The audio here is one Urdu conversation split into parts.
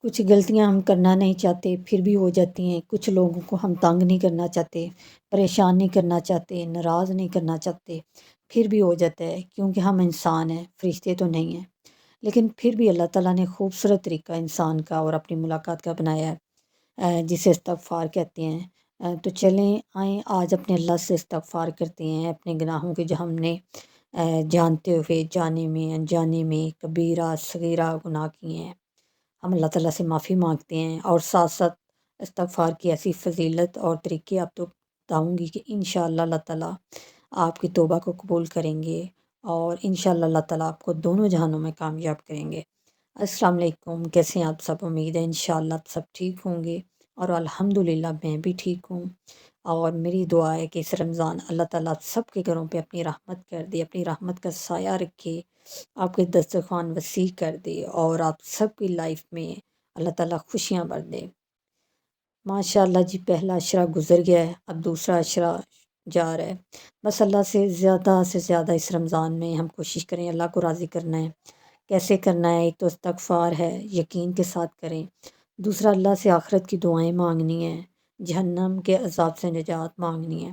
کچھ غلطیاں ہم کرنا نہیں چاہتے پھر بھی ہو جاتی ہیں، کچھ لوگوں کو ہم تنگ نہیں کرنا چاہتے، پریشان نہیں کرنا چاہتے، ناراض نہیں کرنا چاہتے، پھر بھی ہو جاتا ہے کیونکہ ہم انسان ہیں، فرشتے تو نہیں ہیں۔ لیکن پھر بھی اللہ تعالیٰ نے خوبصورت طریقہ انسان کا اور اپنی ملاقات کا بنایا ہے، جسے استغفار کہتے ہیں۔ تو چلیں آئیں آج اپنے اللہ سے استغفار کرتے ہیں، اپنے گناہوں کے جو ہم نے جانتے ہوئے جانے میں انجانے میں کبیرہ صغیرہ گناہ کیے ہیں، ہم اللہ تعالیٰ سے معافی مانگتے ہیں۔ اور ساتھ ساتھ استغفار کی ایسی فضیلت اور طریقے آپ تو بتاؤں گی کہ انشاءاللہ اللہ تعالیٰ آپ کی توبہ کو قبول کریں گے، اور انشاءاللہ اللہ تعالیٰ آپ کو دونوں جہانوں میں کامیاب کریں گے۔ السلام علیکم، کیسے ہیں آپ سب؟ امید ہے انشاءاللہ آپ سب ٹھیک ہوں گے، اور الحمدللہ میں بھی ٹھیک ہوں۔ اور میری دعا ہے کہ اس رمضان اللہ تعالیٰ سب کے گھروں پہ اپنی رحمت کر دے، اپنی رحمت کا سایہ رکھے، آپ کے دسترخوان وسیع کر دے، اور آپ سب کی لائف میں اللہ تعالیٰ خوشیاں بھر دے۔ ماشاء اللہ جی، پہلا عشرہ گزر گیا ہے، اب دوسرا عشرہ جا رہا ہے۔ بس اللہ سے زیادہ اس رمضان میں ہم کوشش کریں اللہ کو راضی کرنا ہے۔ کیسے کرنا ہے؟ ایک تو استغفار ہے، یقین کے ساتھ کریں۔ دوسرا اللہ سے آخرت کی دعائیں مانگنی ہیں، جہنم کے عذاب سے نجات مانگنی ہے۔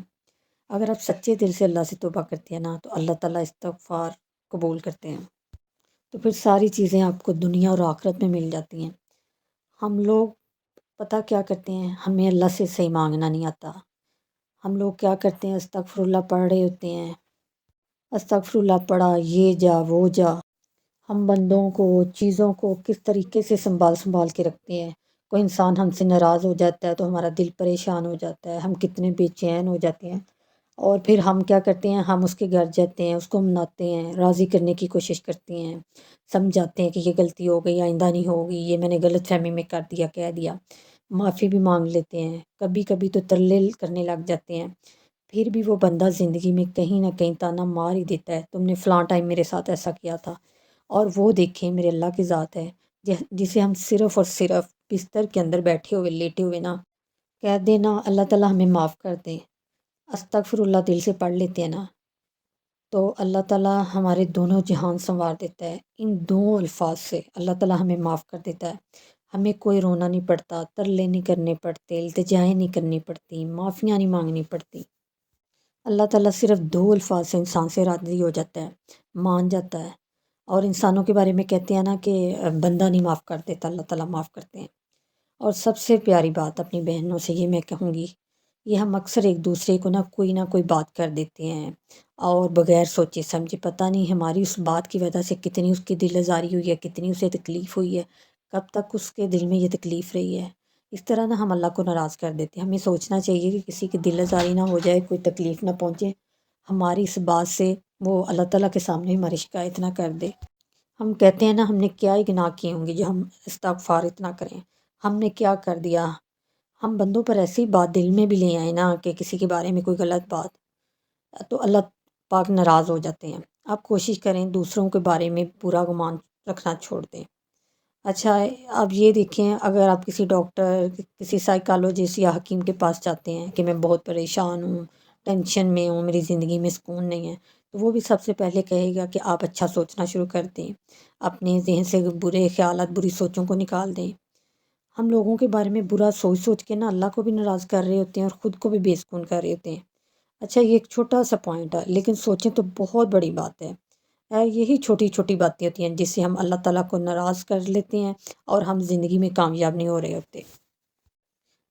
اگر آپ سچے دل سے اللہ سے توبہ کرتے ہیں نا تو اللہ تعالیٰ استغفار قبول کرتے ہیں، تو پھر ساری چیزیں آپ کو دنیا اور آخرت میں مل جاتی ہیں۔ ہم لوگ پتہ کیا کرتے ہیں، ہمیں اللہ سے صحیح مانگنا نہیں آتا۔ ہم لوگ کیا کرتے ہیں، استغفر اللہ پڑھ رہے ہوتے ہیں، استغفر اللہ پڑھا، یہ جا وہ جا۔ ہم بندوں کو چیزوں کو کس طریقے سے سنبھال کے رکھتے ہیں۔ کوئی انسان ہم سے ناراض ہو جاتا ہے تو ہمارا دل پریشان ہو جاتا ہے، ہم کتنے بے چین ہو جاتے ہیں، اور پھر ہم کیا کرتے ہیں، ہم اس کے گھر جاتے ہیں، اس کو مناتے ہیں، راضی کرنے کی کوشش کرتے ہیں، سمجھاتے ہیں کہ یہ غلطی ہو گئی، آئندہ نہیں ہوگی، یہ میں نے غلط فہمی میں کر دیا، کہہ دیا، معافی بھی مانگ لیتے ہیں، کبھی کبھی تو ترلے کرنے لگ جاتے ہیں۔ پھر بھی وہ بندہ زندگی میں کہیں نہ کہیں تانا مار ہی دیتا ہے، تم نے فلاں ٹائم میرے ساتھ ایسا کیا تھا۔ اور وہ دیکھیں میرے اللہ کی ذات ہے، جسے ہم صرف اور صرف بستر کے اندر بیٹھے ہوئے لیٹے ہوئے نا کہہ دینا اللہ تعالیٰ ہمیں معاف کر دے، استغفر اللہ دل سے پڑھ لیتے ہیں نا، تو اللہ تعالیٰ ہمارے دونوں جہان سنوار دیتا ہے۔ ان دو الفاظ سے اللہ تعالیٰ ہمیں معاف کر دیتا ہے، ہمیں کوئی رونا نہیں پڑتا، ترلے نہیں کرنے پڑتے، التجائیں نہیں کرنی پڑتی، معافیاں نہیں مانگنی پڑتی۔ اللہ تعالیٰ صرف دو الفاظ سے انسان سے راضی ہو جاتا ہے، مان جاتا ہے۔ اور انسانوں کے بارے میں کہتے ہیں نا کہ بندہ نہیں معاف کر دیتا، اللہ تعالیٰ معاف کرتے ہیں۔ اور سب سے پیاری بات اپنی بہنوں سے یہ میں کہوں گی، یہ ہم اکثر ایک دوسرے کو نہ کوئی بات کر دیتے ہیں، اور بغیر سوچے سمجھے، پتہ نہیں ہماری اس بات کی وجہ سے کتنی اس کی دل آزاری ہوئی ہے، کتنی اسے تکلیف ہوئی ہے، کب تک اس کے دل میں یہ تکلیف رہی ہے۔ اس طرح نہ ہم اللہ کو ناراض کر دیتے ہیں۔ ہمیں سوچنا چاہیے کہ کسی کی دل آزاری نہ ہو جائے، کوئی تکلیف نہ پہنچے، ہماری اس بات سے وہ اللہ تعالیٰ کے سامنے ہماری شکایت نہ کر دے۔ ہم کہتے ہیں نا ہم نے کیا ہی گناہ کیے ہوں گے جو ہم استغفار اتنا کریں، ہم نے کیا کر دیا۔ ہم بندوں پر ایسی بات دل میں بھی لے آئیں نا کہ کسی کے بارے میں کوئی غلط بات، تو اللہ پاک ناراض ہو جاتے ہیں۔ آپ کوشش کریں دوسروں کے بارے میں برا گمان رکھنا چھوڑ دیں۔ اچھا اب یہ دیکھیں، اگر آپ کسی ڈاکٹر، کسی سائیکالوجسٹ یا حکیم کے پاس جاتے ہیں کہ میں بہت پریشان ہوں، ٹینشن میں ہوں، میری زندگی میں سکون نہیں ہے، تو وہ بھی سب سے پہلے کہے گا کہ آپ اچھا سوچنا شروع کر دیں، اپنے ذہن سے برے خیالات، بری سوچوں کو نکال دیں۔ ہم لوگوں کے بارے میں برا سوچ کے نا اللہ کو بھی ناراض کر رہے ہوتے ہیں اور خود کو بھی بے سکون کر رہے ہوتے ہیں۔ اچھا یہ ایک چھوٹا سا پوائنٹ ہے، لیکن سوچیں تو بہت بڑی بات ہے۔ یہی چھوٹی چھوٹی باتیں ہوتی ہیں جس سے ہم اللہ تعالیٰ کو ناراض کر لیتے ہیں اور ہم زندگی میں کامیاب نہیں ہو رہے ہوتے۔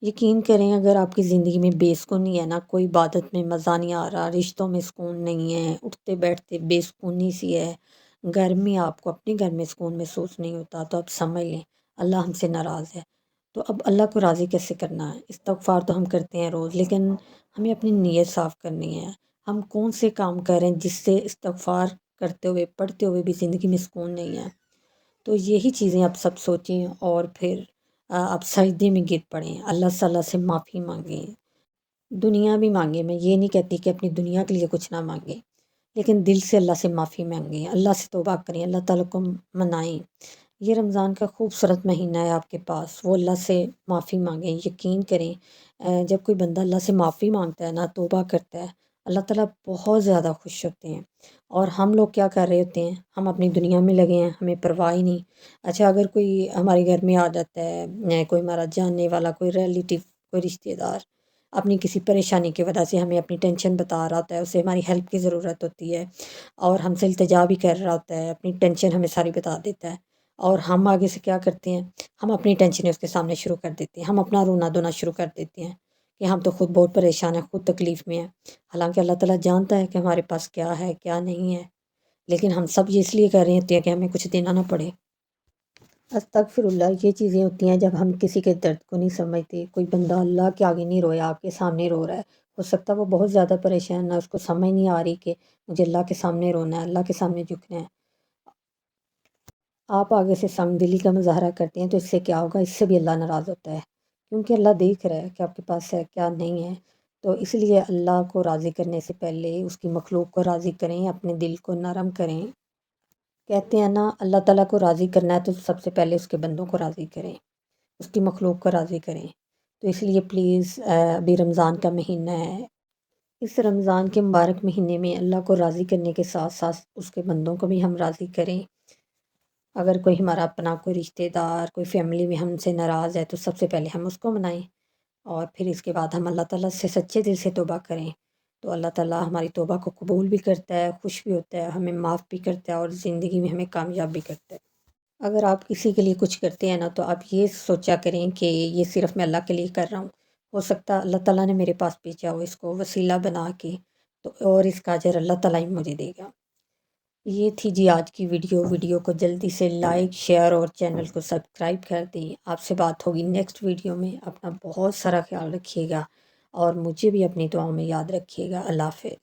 یقین کریں اگر آپ کی زندگی میں بے سکونی ہے نا، کوئی عبادت میں مزہ نہیں آ رہا، رشتوں میں سکون نہیں ہے، اٹھتے بیٹھتے بے سکونی سی ہے، گھر میں آپ کو اپنے گھر میں سکون محسوس نہیں ہوتا، تو آپ سمجھ لیں اللہ ہم سے ناراض ہے۔ تو اب اللہ کو راضی کیسے کرنا ہے؟ استغفار تو ہم کرتے ہیں روز، لیکن ہمیں اپنی نیت صاف کرنی ہے۔ ہم کون سے کام کریں جس سے استغفار کرتے ہوئے پڑھتے ہوئے بھی زندگی میں سکون نہیں ہے؟ تو یہی چیزیں آپ سب سوچیں، اور پھر آپ سجدے میں گر پڑیں، اللہ تعالیٰ سے معافی مانگیں، دنیا بھی مانگیں۔ میں یہ نہیں کہتی کہ اپنی دنیا کے لیے کچھ نہ مانگیں، لیکن دل سے اللہ سے معافی مانگیں، اللہ سے توبہ کریں، اللہ تعالیٰ کو منائیں۔ یہ رمضان کا خوبصورت مہینہ ہے آپ کے پاس، وہ اللہ سے معافی مانگیں۔ یقین کریں جب کوئی بندہ اللہ سے معافی مانگتا ہے نا، توبہ کرتا ہے، اللہ تعالیٰ بہت زیادہ خوش ہوتے ہیں، اور ہم لوگ کیا کر رہے ہوتے ہیں، ہم اپنی دنیا میں لگے ہیں، ہمیں پرواہ ہی نہیں۔ اچھا اگر کوئی ہمارے گھر میں آ جاتا ہے، کوئی ہمارا جاننے والا، کوئی ریلیٹیو، کوئی رشتہ دار اپنی کسی پریشانی کی وجہ سے ہمیں اپنی ٹینشن بتا رہا ہوتا ہے، اسے ہماری ہیلپ کی ضرورت ہوتی ہے اور ہم سے التجا بھی کر رہا ہوتا ہے، اپنی ٹینشن ہمیں ساری بتا دیتا ہے، اور ہم آگے سے کیا کرتے ہیں، ہم اپنی ٹینشنیں اس کے سامنے شروع کر دیتے ہیں، ہم اپنا رونا دھونا شروع کر دیتے ہیں کہ ہم تو خود بہت پریشان ہیں، خود تکلیف میں ہیں۔ حالانکہ اللہ تعالیٰ جانتا ہے کہ ہمارے پاس کیا ہے کیا نہیں ہے، لیکن ہم سب یہ اس لیے کر رہے ہوتے ہیں کہ ہمیں کچھ دینا نہ پڑے۔ استغفر اللہ، یہ چیزیں ہوتی ہیں جب ہم کسی کے درد کو نہیں سمجھتے۔ کوئی بندہ اللہ کے آگے نہیں رویا، آپ کے سامنے رو رہا ہے، ہو سکتا ہے وہ بہت زیادہ پریشان ہے، اس کو سمجھ نہیں آ رہی کہ مجھے اللہ کے سامنے رونا ہے، اللہ کے سامنے جھکنا ہے۔ آپ آگے سے سنگ دلی کا مظاہرہ کرتے ہیں تو اس سے کیا ہوگا، اس سے بھی اللہ ناراض ہوتا ہے، کیونکہ اللہ دیکھ رہا ہے کہ آپ کے پاس ہے کیا نہیں ہے۔ تو اس لیے اللہ کو راضی کرنے سے پہلے اس کی مخلوق کو راضی کریں، اپنے دل کو نرم کریں۔ کہتے ہیں نا، اللہ تعالیٰ کو راضی کرنا ہے تو سب سے پہلے اس کے بندوں کو راضی کریں، اس کی مخلوق کو راضی کریں۔ تو اس لیے پلیز، ابھی رمضان کا مہینہ ہے، اس رمضان کے مبارک مہینے میں اللہ کو راضی کرنے کے ساتھ ساتھ اس کے بندوں کو بھی ہم راضی کریں۔ اگر کوئی ہمارا اپنا کوئی رشتہ دار، کوئی فیملی میں ہم سے ناراض ہے تو سب سے پہلے ہم اس کو منائیں، اور پھر اس کے بعد ہم اللہ تعالیٰ سے سچے دل سے توبہ کریں، تو اللہ تعالیٰ ہماری توبہ کو قبول بھی کرتا ہے، خوش بھی ہوتا ہے، ہمیں معاف بھی کرتا ہے، اور زندگی میں ہمیں کامیاب بھی کرتا ہے۔ اگر آپ کسی کے لیے کچھ کرتے ہیں نا، تو آپ یہ سوچا کریں کہ یہ صرف میں اللہ کے لیے کر رہا ہوں، ہو سکتا ہے اللہ تعالیٰ نے میرے پاس بھیجا ہو اس کو وسیلہ بنا کے، تو اور اس کا اجر اللہ تعالیٰ ہی مجھے دے گا۔ یہ تھی جی آج کی ویڈیو کو جلدی سے لائک، شیئر اور چینل کو سبسکرائب کر دیں۔ آپ سے بات ہوگی نیکسٹ ویڈیو میں، اپنا بہت سارا خیال رکھیے گا اور مجھے بھی اپنی دعاؤں میں یاد رکھیے گا۔ اللہ حافظ۔